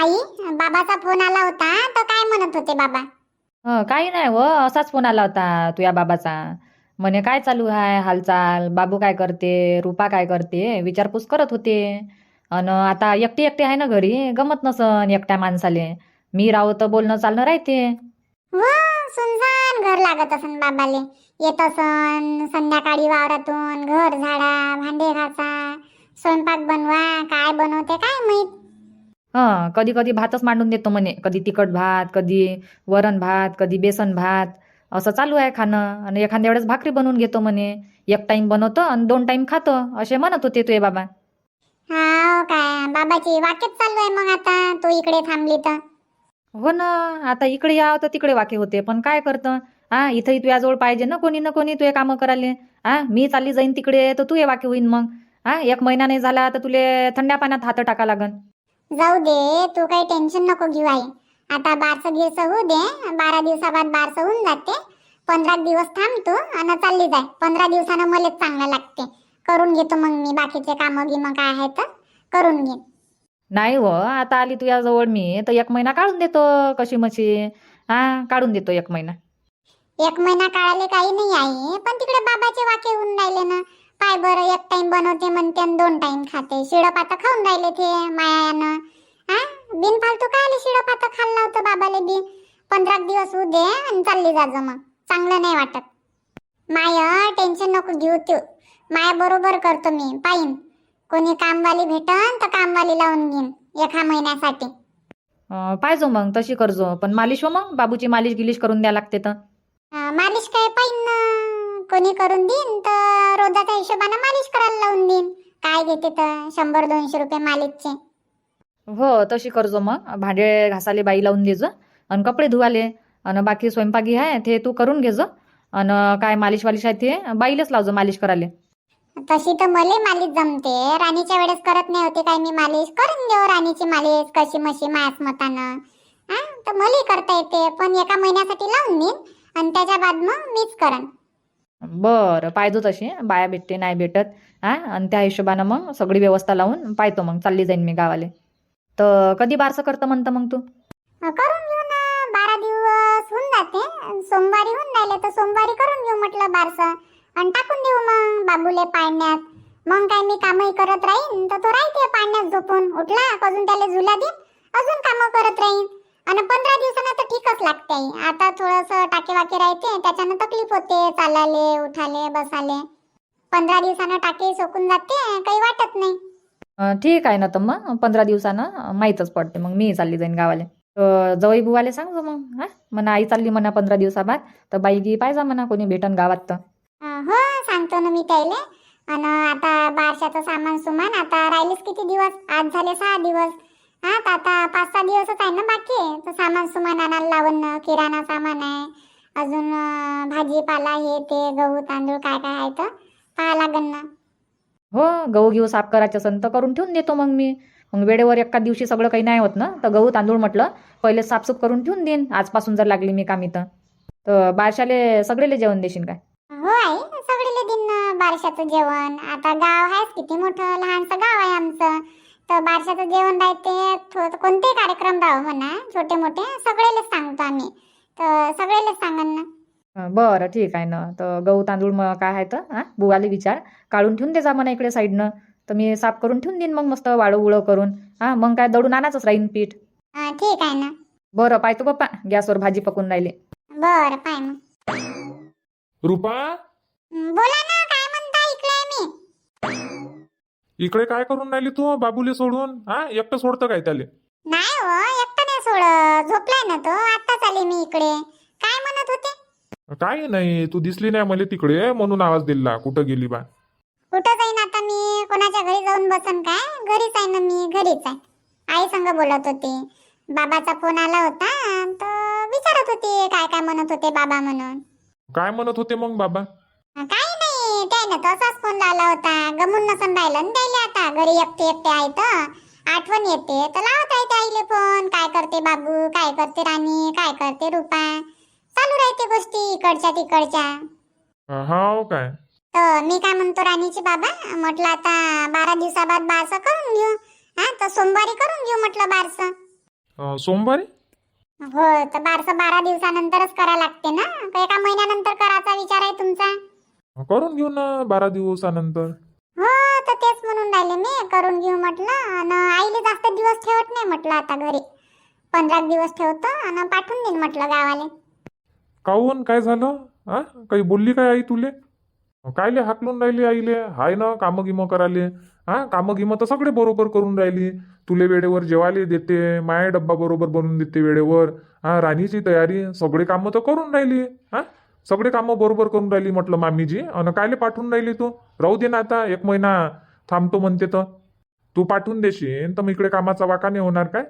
आई, बाबाचा phone आला होता तर काय म्हणत होते बाबा? काही नाही व असाच फोन आला होता तुझ्या बाबाचा. म्हणे काय चालू आहे हालचाल, बाबू काय करते, रूपा काय करते, विचारपूस करत होते. अन आता एकटी एकटी आहे ना घरी, गमत नसन एकट्या माणसाले. मी राहू तर बोलणं चालणं राहते. हो, सुनसान घर लागत असन बाबाले. येत असन संध्याकाळी वावरातून, घर झाडा, भांडे घासा, स्वयंपाक बनवा, काय बनवते काय माहित. कधी कधी भातच मांडून देतो म्हणे, कधी तिखट भात, कधी वरण भात, कधी बेसन भात. असं चालू आहे खाणं. आणि एखाद्या वेळेस भाकरी बनवून घेतो म्हणे. एक टाइम बनवतो आणि 2 टाइम खातो, असे म्हणत होते तुझे बाबा. हा काय बाबाची वाक्यच चालू आहे मग आता तू इकडे थांबली तर. हो ना. आता इकडे यावं तर तिकडे वाके होते, पण काय करतं. इथंही तुझ्याजवळ पाहिजे ना कोणी तुझे कामं करायले. मी चालली जाईन तिकडे तर तू ये वाके होईन मग. 1 महिना नाही झाला तर तुले थंड्या पाण्यात हात टाका लागन. जाऊ दे, तू काही टेन्शन नको घेऊ आई. आता बारसं गिरसं होऊ दे. 12 दिवसाबाद बारसं होऊन जाते. 15 दिवस थांब तू आणि चालली जाय. 15 दिवसानं मलाच चांगलं लागते. करून घेतो मग मी बाकीचे कामं गिमं काय आहे तर करून घे. नाही हो, आता आली तुझ्याजवळ मी तर 1 महिना काढून देतो. कशी मशी. काढून देतो 1 महिना. 1 महिना काढायला काही नाही आहे, पण तिकडे बाबाचे वाके होऊन राहिले ना. पाय बरं, 1 टाइम बनवते म्हणते आणि 2 टाइम खाते. शिळपातं खाऊन राहिले ते मायानं. बिनफालतू काय आले शिळपातं खाल्लं होतं बाबाले बी. 15 दिवस होऊ दे आणि चालली जाजो मग. चांगलं नाही वाटत. माया टेन्शन नको घेऊ तू. माया बरोबर करतो मी, पाहिन. कोणी कामवाली भेटन तर कामवाली लावून घेईन 1 महिन्यासाठी. पाहिजो मग तशी करजो, पण मालिश हो मग, बाबूची मालिश गिलिश करून द्या लागते तर. मालिश काय पाहिन ना. कोणी करून देईन तर रोजाच्या हिशोबाने मालिश करायला लावून देईन. काय घेते तर 100-200 रुपये मालिशचे. हो तशी करजो मग. भांडे घासाले बाई लावून देजो आणि कपडे धुवाले. आणि बाकी स्वयंपाकी आहे ते तू करून घेजो. आणि काय मालिश वालिश आहे ते बाईलाच लावजो मालिश करायला. तशी तर मले मालिश जमते. राणीच्या वेळेस करत नाही होते काय मी मालिश. करून देऊ राणीची मालिश कशी मशी मायाच मतानं. तर मलाही करता येते, पण 1 महिन्यासाठी लावून देईन आणि त्याच्या बाद मग मीच करन. बरं पाहिजो तशी बाया भेटते नाही भेटत. आणि त्या हिशोबानं मग सगळी व्यवस्था लावून पाहतो, मग चालली जाईन मी गावाले. तर कधी बारसं करतं म्हणतं मग तू? करून घेऊ ना. 12 दिवस होऊन जाते. सोमवारी होऊन राहिले तर सोमवारी करून घेऊ म्हटलं बारसं. आणि टाकून देऊ मग बाबूले पाळण्यात. मग काय मी कामही करत राहीन तर तो राहते पाळण्यात झोपून. उठला अजून त्याला झुला देईन, अजून कामं करत राहीन. आणि 15 दिवसानं तर ठीकच लागते आई. आता थोडंसं टाके वाके राहते, त्याच्यानं तकलीफ होते चालाले उठाले बसाले. 15 दिवसानं टाके सोकून जाते, काही वाटत नाही. ठीक आहे ना. तर मग 15 दिवसानं माहीतच पडते. मग मी चालली जाईन गावाले. जवळ बुवाले सांगतो मग. म्हणा आई चालली म्हणा 15 दिवसाबाद, तर बाई गी पाहिजे म्हणा कोणी भेटन गावात तर. हो सांगतो ना मी त्याले. आणि आता बारशाचं सामान सुमान आता राहिलेच किती दिवस. आज झाले 6 दिवस. तर आता 5-6 दिवसच आहे ना बाकी. तर सामान सुमान आणायला लावून ना. किराणा सामान आहे अजून. भाजीपाला हे ते गहू तांदूळ काय काय आहे तर पाहा लागन ना. हो गहू घेऊ साफ करायचं असेल तर करून ठेवून देतो मग मी. मग वेळेवर एका दिवशी सगळं काही नाही होत ना, तर गहू तांदूळ म्हटलं पहिले साफसूफ करून ठेवून देईन आजपासून जर लागली मी कामी तर बारशाले सगळेले जेवण देशील काय? हो आई, सगळेले दिन ना बारशाचं जेवण. आता गाव आहेच किती मोठं, लहानसं गाव आहे आमचं. तर बारशाचं जेवण राहते. कोणतेही कार्यक्रम राहो म्हणा छोटे मोठे सगळेलेच सांगतो आम्ही. तर सगळेलेच सांगन ना. बरं ठीक आहे ना. तर गहू तांदूळ मग काय आहे तर बुवाले विचार काढून ठेवून दे जा म्हणा इकडे साईडनं. तर मी साफ करून ठेवून देईन मग मस्त वाळू उळं करून. मग काय दळून आणायचंच राहीन पीठ. ठीक आहे ना. बरं पाहतो बाप्पा, गॅसवर भाजी पकून राहिली. बरं पाय मग. रुपा, बोला ना, काय म्हणता? इकडे आहे मी. इकडे काय करून राहिली तू बाबूले सोडून? एकटं सोडतं काय त्याले? नाही हो, एकटं नाही सोड. झोपलाय ना तो. आत्ताच आले मी इकडे. काय म्हणत होते? काय नाही, तू दिसली नाही मला तिकडे म्हणून आवाज दिला. कुठं गेली बा? कुठं जाईन आता मी? कोणाच्या घरी जाऊन बसन काय? घरीच आहे ना मी, घरीच आहे. आई संग बोलत होते. बाबाचा फोन आला होता तर विचारत होते काय काय म्हणत होते बाबा म्हणून. काय म्हणत होते मग बाबा? काही नाही, त्याने तर असाच फोन लावला होता. गमून नसन राहिलं ना त्याला. आता घरी एकटे एकटे आहे तर आठवण येते तर लावत आहे आईले फोन. काय करते बाबू, काय करते राणी, काय करते रूपा. चालू राहते गोष्टी इकडच्या तिकडच्या. हाव काय? तर मी काय म्हणतो राणीची बाबा, म्हटलं आता 12 दिवसाबाद बारसं करून घेऊ. तर सोमवारी करून घेऊ म्हटलं बारसं. सोमवारी हो तर 12 करा लागते ना, का एका महिन्यानंतर करायचा विचार आहे तुमचा? करून घेऊ ना 12 दिवसानंतर. हो तर तेच म्हणून राहिले मी, करून घेऊ म्हटलं. आणि आईले जास्त दिवस ठेवत नाही म्हटलं, आता घरी 15 दिवस ठेवतो आणि पाठवून देईन म्हटलं गावाले. काहून काय झालं? हा, काही बोलली काय आई तुले? कायले हाकलून राहिली आईले? हाय ना कामं गिमं करायले. हा, कामं गिमं तर सगळे बरोबर करून राहिली. तुले वेळेवर जेवायला देते, माया डब्बा बरोबर बनवून देते वेळेवर. हा, राणीची तयारी सगळे कामं तर करून राहिली. हा, सगळे कामं बरोबर करून राहिली म्हटलं मामीजी. आणि कायले पाठवून राहिली तू? राहू दे ना, आता 1 महिना थांबतो म्हणते तर. तू पाठवून देशील तर मग इकडे कामाचा वाका नाही होणार काय?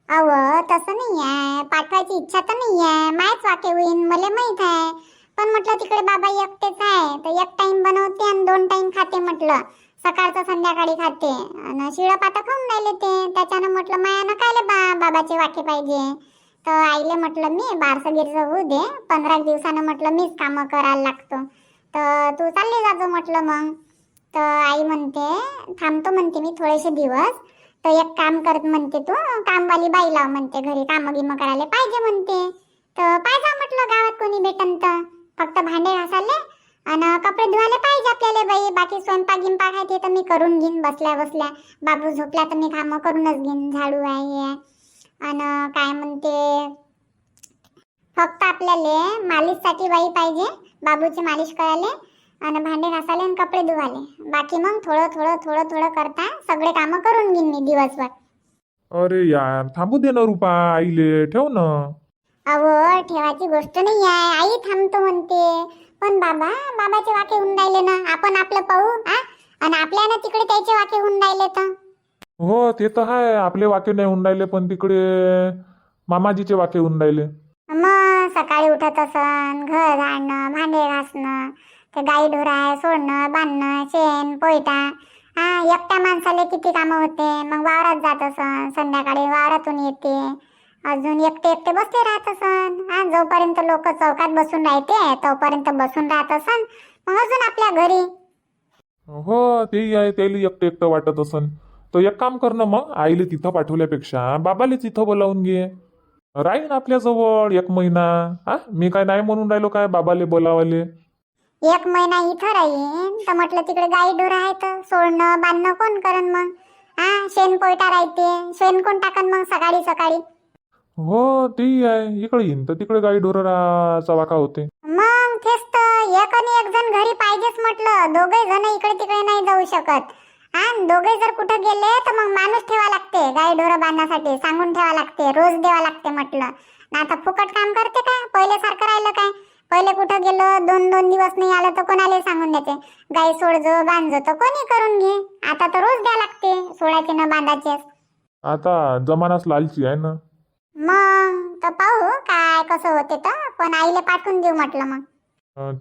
अव तसं नाही आहे, पाठवायची इच्छा तर नाही आहे, मायच वाके होईन मला माहित आहे. पण म्हटलं तिकडे बाबा एकटेच आहे, तर 1 टाइम बनवते आणि 2 टाइम खाते म्हटलं. सकाळचं संध्याकाळी खाते आणि शिळं पाता खाऊन राहिले ते. त्याच्यानं म्हटलं मायानं कायले बाबाचे वाके पाहिजे. तर आईले म्हटलं मी बारसं गिरसं होऊ दे, 15 दिवसानं म्हटलं मीच कामं करायला लागतो, तर तू चालली जाजो म्हटलं मग. तर आई म्हणते थांबतो म्हणते मी थोडेसे दिवस. तर एक काम करत म्हणते, तू कामवाली बाई लाव म्हणते, घरी कामं गिमं करायला पाहिजे म्हणते. तर पाहिजे म्हटलं गावात कोणी भेटन तर. फक्त भांडे घासाले आणि कपडे धुवायला पाहिजे आपल्याला बाई. बाकी स्वयंपाक गिंपाक आहे ते तर मी करून घेईन बसल्या बसल्या. बाबू झोपला तर मी कामं करूनच घेईन, झाडू आहे हे आहे. आणि काय म्हणते, फक्त आपल्याला मालिशसाठी बाई पाहिजे, बाबूची मालिश करायला आणि भांडे घासाले आणि कपडे धुवाले. बाकी मग थोडं थोडं थोडं थोडं करता सगळे कामं करून घेईन मी दिवसभर. अरे यार, थांबू दे ना रुपा, आईले ठेव ना. अहो ठेवायची गोष्ट नाही आहे, आई थांबतो म्हणते. पण बाबाचे वाके होऊन राहिले ना, आपण आपलं पाहू आ. आणि आपल्याला तिकडे त्याचे वाके होऊन राहिले तर. हो ते तर आहे, आपले वाके नाही होऊन राहिले, पण तिकडे मामाजीचे वाके होऊन राहिले. मग सकाळी उठत असन, घर झाडणं, भांडे घासणं, ते गाई ढोरा सोडणं, बांधणं, शेण पोयटा. हा, एकट्या माणसाला किती कामं होते. मग वावरात जात असन, संध्याकाळी वावरातून येते, अजून एकटे एकटे बसले राहत असन. हा, जोपर्यंत लोक चौकात बसून राहते तोपर्यंत बसून राहत असन. मग अजून आपल्या घरी. हो तेही आहे, त्याला एकटं एकटं वाटत असन. तर एक काम कर ना मग, आईले तिथं पाठवल्यापेक्षा बाबालेच इथं बोलावून घे. राहीन आपल्याजवळ 1 महिना. हा, मी काय नाही म्हणून राहिलो काय बाबाले बोलावाले. 1 महिना इथं राहीन तर म्हटलं तिकडे गाई ढोरा आहेत, सोडणं बांधणं कोण करन मग. हा, शेण पोयटा राहते, शेण कोण टाकन मग सकाळी सकाळी. हो तेही आहे, इकडे येईन तर तिकडे गाई ढोराचा वाका होते. मग तेच तर, एक आणि एक जण घरी पाहिजेच म्हटलं. दोघे जण इकडे तिकडे नाही जाऊ शकत. हा, दोघे जर कुठं गेले तर मग माणूस ठेवा लागते, गाई ढोरं बांधण्यासाठी सांगून ठेवा लागते, रोज द्यावा लागते म्हटलं. ना आता फुकट काम करते काय, पहिले सारखं राहिलं काय? पहिले कुठं गेलो 2-2 दिवस नाही आलं तर कोणाला सांगून देते, गाई सोडजो बांधजो, तर कोणी करून घे. आता तर रोज द्या लागते, सोडायचे ना बांधायचे. आता जमानाच लालची आहे ना. मग तर पाहू काय कसं होते तर, पण आईले पाठवून देऊ म्हटलं मग.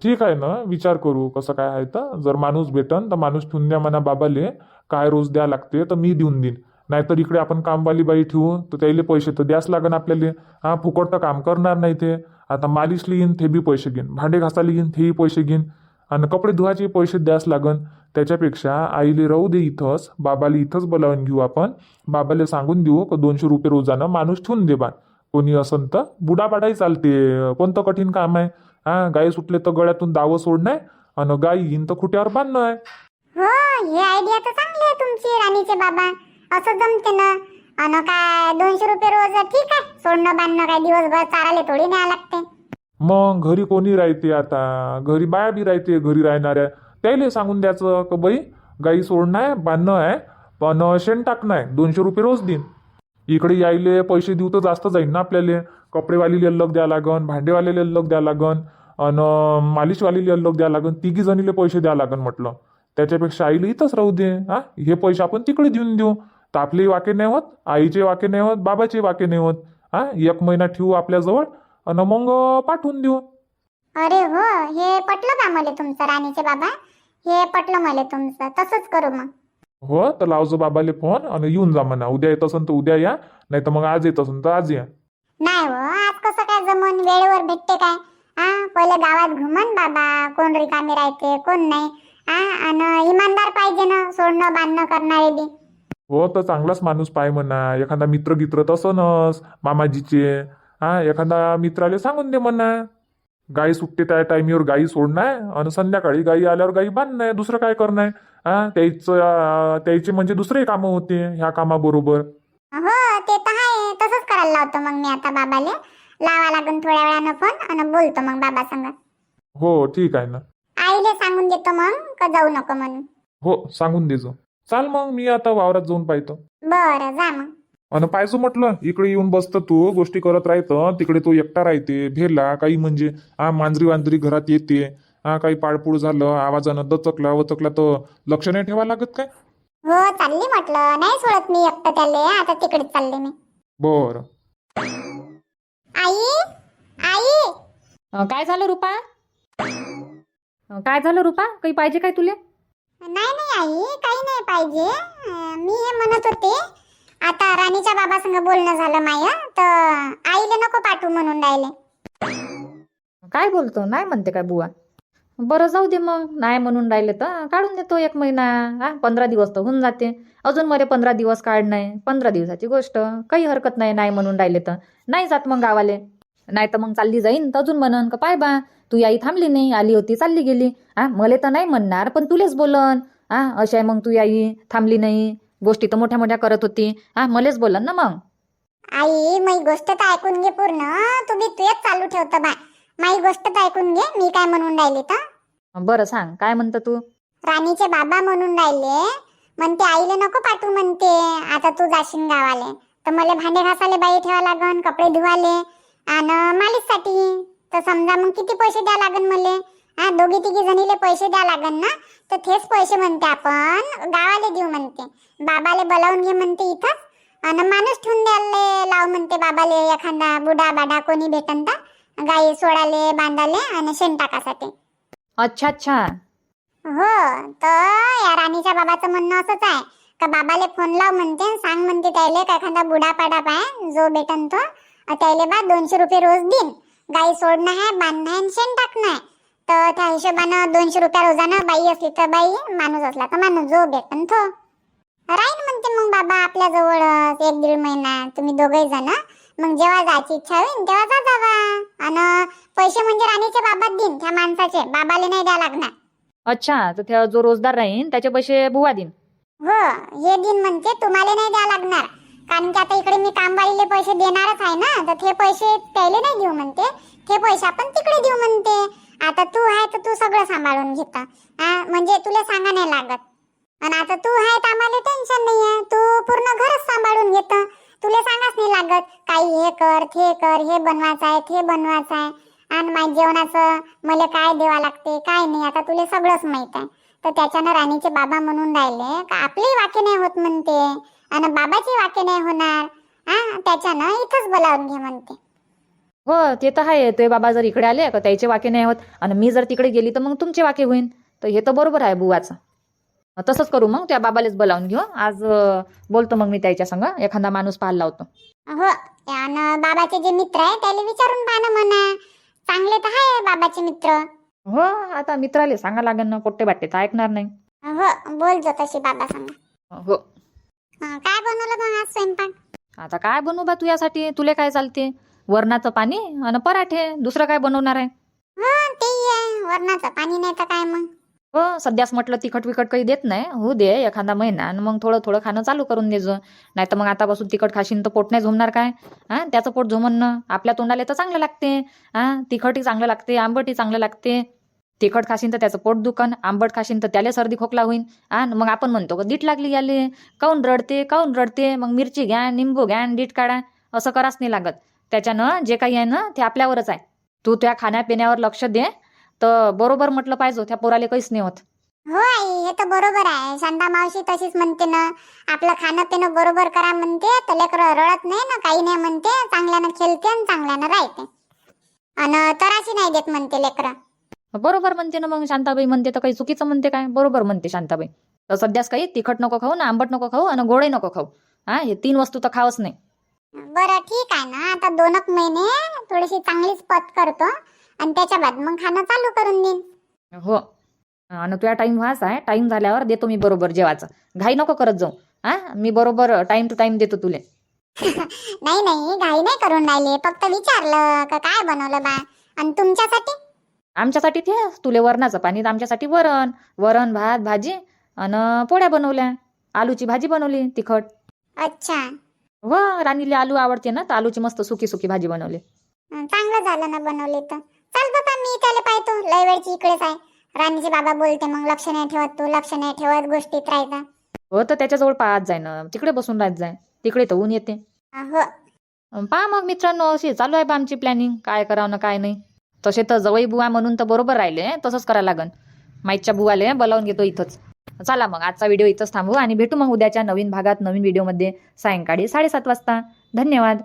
ठीक आहे ना, विचार करू कसं काय आहे तर. जर माणूस भेटन तर माणूस ठेवून द्या म्हणा बाबाले. काय रोज द्या लागते तर मी देऊन देईन. नाहीतर इकडे आपण कामवाली बाई ठेवू तर त्याला पैसे तर द्यास लागन आपल्याला. हा, फुकट तर काम करणार नाही ते. आता मालिशला येईन ते बी पैसे घेईन, भांडे घासायला येईन तेही पैसे घेईन, आणि कपडे धुवायचे पैसे द्यास लागन. त्याच्यापेक्षा आईले राहू दे इथंच, बाबाला इथंच बोलावून घेऊ आपण. बाबाला सांगून देऊ का 200 रुपये रोजानं माणूस ठेवून दे बा. कोणी असन तर बुडापाडाही चालते, कोणतं कठीण काम आहे. हा, गाय सुटले तर गळ्यातून दावं सोडणं आहे, आणि गाय येईन तर खुट्यावर बांधणं आहे. हो, ही आयडिया तर चांगली आहे तुमची राणीचे बाबा. असं जमते ना. आणि काय 200 रुपये रोज ठीक आहे, सोडणं बांधणं काय दिवसभर चाराले थोडी न्याय लागते. मग घरी कोणी राहते, आता घरी बाया बी राहते घरी राहणाऱ्या, त्याला सांगून द्यायचं का बाई गाई सोडणं आहे, बांधणं आहे, पण शेण टाकणं आहे, 200 रुपये रोज देईन. इकडे यायले पैसे देऊ तर जास्त जाईन ना आपल्याला. कपडेवालीला अलग द्या लागन, भांडेवालीला अलग द्या लागन, आणि मालिशवालीला अलग द्या लागन, 3 जणीले पैसे द्या लागन म्हटलं. त्याच्यापेक्षा आईला इथंच राहू दे. हा, हे पैसे आपण तिकडे देऊन देऊ, तर आपलेही वाके नाही होत, आईचे वाके नाही होत, बाबाचे वाके नाही होत. हा, 1 महिना ठेवू आपल्याजवळ आणि मग पाठवून देऊ. अरे हो, हे पटलं का मला तुमचं राणीचे बाबा? हे पटलं मला तुमचं, तसंच करू मग. हो, तर लावजो बाबाले फोन आणि येऊन जा म्हणा. उद्या येत असन तर उद्या या, नाही तर मग आज येत असन तर आज या. नाही हो, आज कसं काय जमून, वेळेवर भेटते काय? हा, पहिले गावात घुमन बाबा, कोण रिकामी राहते कोण नाही. हा, आणि इमानदार पाहिजे ना, सोडणं बांधणं करणारे बी. हो तर चांगलाच माणूस पाय म्हणा, एखादा मित्र गित्र तसं नस मामाजीचे. हा एखादा मित्राले सांगून दे म्हणा, गाई सुटते त्या टाईमीवर गाई सोडणार आणि संध्याकाळी गाई आल्यावर गाई बांधणार, दुसरं काय करणार. हा त्याचे म्हणजे दुसरे कामं होते ह्या कामाबरोबर. हो ते तर आहे, तसंच करायला लावतो मग मी आता बाबाले. लावा लागून थोड्या वेळानं फोन आणि बोलतो मग बाबा संग. हो ठीक आहे ना. आईले सांगून देतो मग का जाऊ नको म्हणून. हो सांगून देजो. चाल मग मी आता वावरात जाऊन पाहतो. बरं जा मग. आणि पाहिजे म्हटलं इकडे येऊन बसतं तू गोष्टी करत राहतं, तिकडे तो एकटा राहते भेला काही म्हणजे मांजरी वांजरी घरात येते. काही पाळपूळ झालं आवाजानं वचकला तर लक्ष नाही ठेवा लागत काय. हो चालली म्हटलं, नाही सोडत मी एकटं त्याले, आता तिकडे चालले मी. बरं. आई आई काय झालं रुपा? काय झालं रुपा? काही पाहिजे काय तुले? नाही नाही आई काही नाही पाहिजे. मी हे म्हणत होते, आता राणीच्या बाबा संग बोलणं झालं माय, तर आईले नको पाठवू म्हणून राहिले. काय बोलतो? नाही म्हणते काय बुवा? बरं जाऊ दे मग, नाही म्हणून राहिले तर काढून देतो 1 महिना. 15 दिवस तर होऊन जाते. अजून मला 15 दिवस काढ नाही, 15 दिवसाची गोष्ट, काही हरकत नाही. नाही म्हणून राहिले तर नाही जात मग गावाले. नाही तर मग चालली जाईन तर अजून म्हणन का पाय बा तू आई थांबली नाही, आली होती चालली गेली. मले तर नाही म्हणणार पण तुलेच बोलन. अशी आहे मग तू आई थांबली नाही, गोष्टी तर मोठ्या मोठ्या करत होती. मलेच बोलन ना मग. आई माझी गोष्ट तर ऐकून घे पूर्ण. तुम्ही तुझेच चालू ठेवतो बा. माझी गोष्ट तर ऐकून घे, मी काय म्हणून राहिले तर. बरं सांग काय म्हणतं तू? राणीचे बाबा म्हणून राहिले, म्हणते आईले नको पाठवू म्हणते. आता तू जाशील गावाले तर मला भांडे घासाले बाई ठेवा लागन, कपडे धुवाले आणि मालिशसाठी. तर समजा मग किती पैसे द्या लागन मले? दोघी तिघी जणीले पैसे द्या लागन ना. तर तेच पैसे म्हणते आपण गावाले देऊ म्हणते. बाबाले बोलावून घे म्हणते इथं, आणि माणूस ठेवून द्यायला लाव म्हणते बाबाले, एखादा बुडा बाडा कोणी भेटन तर गाई सोडाले बांधाले आणि शेण टाकासाठी. अच्छा अच्छा. हो तर या राणीच्या बाबाचं म्हणणं असंच आहे का बाबाले फोन लाव म्हणते, सांग म्हणते त्याले का एखादा बुडा पाडा पाय जो भेटन तो त्याले बा 200 रुपये रोज देईन. गाई सोडणं आहे, बांधणं आहे, शेण टाकणं आहे. तर त्या हिशोबानं 200 रुपया रोजानं, बाई असली तर बाई, माणूस असला तर माणूस, जो भेटन तो राहीन म्हणते. मग बाबा आपल्या जवळच 1-1.5 महिना तुम्ही दोघे जण, मग जेव्हा जायची इच्छा होईल तेव्हा जा जावा. आणि पैसे म्हणजे राणीचे बाबा देईन, त्या माणसाचे बाबाले नाही द्या लागणार. अच्छा, तर त्या जो रोजदार राहीन त्याचे पैसे बुवा देईन. हो हे दिन म्हणते, तुम्हाला नाही द्या लागणार. कारण की आता इकडे मी कामवालीले पैसे देणारच आहे ना, तर ते पैसे त्याला नाही देऊ म्हणते, ते पैसे आपण तिकडे देऊ म्हणते. आता तू आहे तर तू सगळं सांभाळून घेता, म्हणजे तुला सांगा नाही लागत. आणि आता तू आहे तर आम्हाला टेन्शन नाही आहे, तू पूर्ण घरच सांभाळून घेत. तुला सांगाच नाही लागत काही हे कर ते कर, हे बनवायचं आहे ते बनवायचं आहे, आणि माझ्या जेवणाचं मला काय द्यावं लागते काय नाही, आता तुला सगळंच माहित आहे. तर त्याच्यानं राणीचे बाबा म्हणून राहिले का आपली वाके नाही होत म्हणते, आणि बाबाची वाके नाही होणार. त्याच्यानं इथंच बोलावून घे म्हणते. हो ते तर आहे. ते बाबा जर इकडे आले का त्याचे वाके नाही होत, आणि मी जर तिकडे गेली तर मग तुमचे वाके होईन. तर हे तर बरोबर आहे बुवाचं. तसंच करू मग, त्या बाबालेच बोलावून घेऊ आज. बोलतो मग मी त्याच्या संग, एखादा माणूस पाहायला लावतो. हो आणि बाबाचे जे मित्र आहे त्याला विचारून पाहा म्हणा, चांगले तर आहे बाबाचे मित्र. हो आता मित्राले सांगा लागेल ना, पोट्टे बाट्टे तर ऐकणार नाही. हो बोलतो तशी बाबा सांग. हो. काय बनवलं मग आज स्वयंपाक? आता काय बनवू बा तुझ्यासाठी? तुले काय चालते? वरणाचं पाणी आणि पराठे, दुसरं काय बनवणार आहे? हो ते आहे, वरणाचं पाणी नाही तर काय मग. हो सध्याच म्हटलं तिखट विकट काही देत नाही, होऊ दे एखादा महिना आणि मग थोडं थोडं खाणं चालू करून देजो. नाही तर मग आतापासून तिखट खाशीन तर पोट नाही झोमणार काय? त्याचं पोट झोमणं आपल्या तोंडाला तर चांगलं लागते. तिखटही चांगलं लागते, आंबटही चांगलं लागते. तिखट खाशीन तर त्याचं पोट दुखन, आंबट खाशीन तर त्याला सर्दी खोकला होईन. मग आपण म्हणतो का दीट लागली याले, काऊन रडते. मग मिरची घ्या, निंबू घ्या, दीट काढा, असं कराच नाही लागत. त्याच्यानं जे काही आहे ना ते आपल्यावरच आहे. तू त्या खाण्यापिण्यावर लक्ष दे तर बरोबर म्हटलं पाहिजे, त्या पोराले काहीच नाही होत. हो आई हे तर बरोबर आहे. शांता मावशी तशीच म्हणते ना, आपलं खाणं पिणं बरोबर करा म्हणते, तर लेकरं रडत नाही ना, काही नाही म्हणते, चांगल्यानं खेळते आणि चांगल्यानं राहते, आणि तराशी नाही देत म्हणते लेकरं. बरोबर म्हणते ना मग. शांताबाई म्हणते तर काही चुकीचं म्हणते काय? बरोबर म्हणते शांताबाई. तर सध्याच काही तिखट नको खाऊ ना, आंबट नको खाऊ आणि गोडही नको खाऊ. हे 3 वस्तू तर खावच नाही. बरं ठीक आहे ना, आता 2 महिने थोडीशी चांगलीच पत करतो आणि त्याच्या बाद मग खाणं चालू करून देईन. हो आणि तुझ्या टाइम व्हायचा आहे, टाइम झाल्यावर देतो मी बरोबर जेवायचं. घाई नको करत जाऊ. हा मी बरोबर टाइम टू टाइम देतो तुले. नाही नाही, घाई नाही करून राहिले, फक्त विचारलं का काय बनवलं बा. आणि तुमच्यासाठी? आमच्यासाठी ते तुले वरणाचं पाणी, तर आमच्यासाठी वरण. वरण भात भाजी आणि पोळ्या बनवल्या. आलूची भाजी बनवली तिखट. अच्छा, व राणीला आलू आवडते ना, तर आलूची मस्त सुकी सुकी भाजी बनवली. चांगलं झालं ना बनवली तर. चल बाबा, मी त्याला पाहतो, लय वेळची इकडेच आहे. राणीचे बाबा बोलते मग लक्ष नाही ठेवत तू, लक्ष नाही ठेवत, गोष्टीत राहायचा. हो, तर त्याच्याजवळ पाहत जाय ना, तिकडे बसून राहत जाय, तिकडे तर ऊन येते. हो. पहा मग मित्रांनो, अशी चालू आहे बा आमची प्लॅनिंग, काय करावं ना काय नाही. तसे तर जवळ बुवा म्हणून तर बरोबर राहिले, तसंच करायला लागन. माईच्या बुवाले बोलावून घेतो इथंच. चला मग आजचा व्हिडिओ इथंच थांबू आणि भेटू मग उद्याच्या नवीन भागात नवीन व्हिडिओमध्ये सायंकाळी 7:30 वाजता. धन्यवाद.